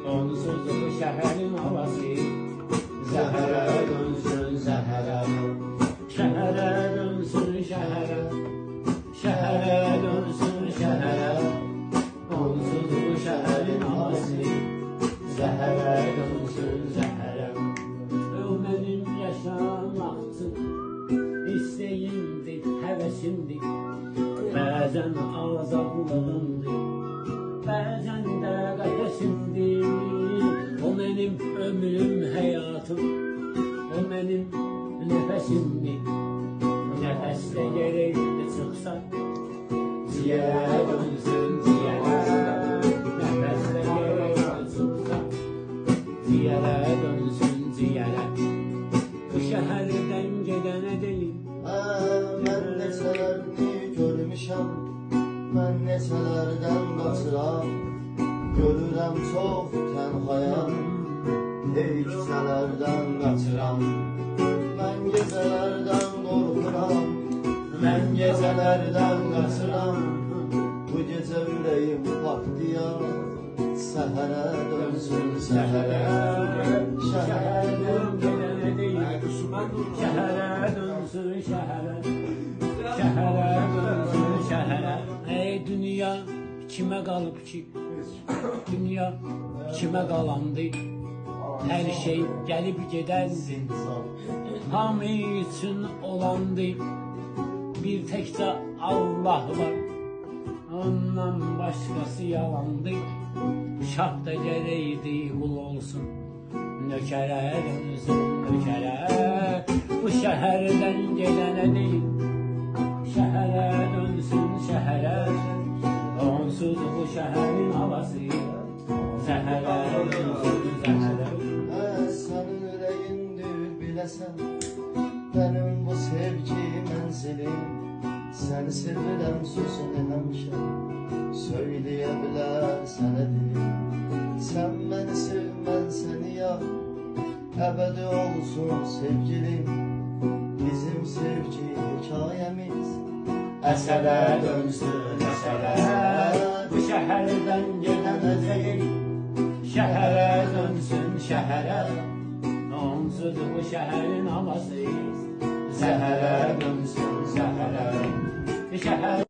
onsuz bu şəhərin havası zəhərə dönsün zəhərə. Şəhərə dönsün şəhərə, şəhərə dönsün şəhərə, onsuz bu şəhərin havası zəhərə dönsün zəhərə. Mənim yaşamaqdır, istəyimdir, həvəsimdir, bəzən azadlığımdır, bəzən də qəfəsimdir. O mənim ömrüm, həyatım, o mənim nəfəsimdir. Nəfəsdə gərək çıxsa, ciyərə dönsün ciyərə. Nəfəsdə gərək çıxsa, ciyərə dönsün ciyərə. Bu şəhərdən gedənə deyil. Mən neçələrini görmüşəm, mən neçələrdən qaçıram. Görürəm çox tənhayam, ey küçələrdən qaçıram. Mən gecələrdən qorxuram, mən gecələrdən qaçıram. Bu gecə ürəyim partlayar, səhərə dönsün səhərə. Şəhərdən gedənə deyil. Şəhərə dönsün şəhərə, şəhərə dönsün şəhərə. Ey dünya kimə qalıb ki, dünya kimə qalandı? Hər şey gəlib gedəndir, hamı üçün olandı. Bir təkcə Allah var, ondan başqası yalandı. Şah da gərəkdi qul olsun, nökərə dönsün nökərə. Bu şəhərdən gedənə deyil, şəhərə dönsün şəhərə, onsuz bu şəhərin havası zəhərə dönsün zəhərə. Sənin ürəyindir biləsən, mənim bu sevgi mənzilim. Səni sevirəm sözünü həmişə, söyləyə bilər sənə dilim. Sən məni sev, mən səni yar, əbədi olsun sevgilim. Bizim sevgi hekayəmiz əsərə dönsün əsərə. Bu şəhərdən gedənə deyil, şəhərə dönsün şəhərə, onsuz bu şəhərin havası zəhərə dönsün zəhərə. Şəhər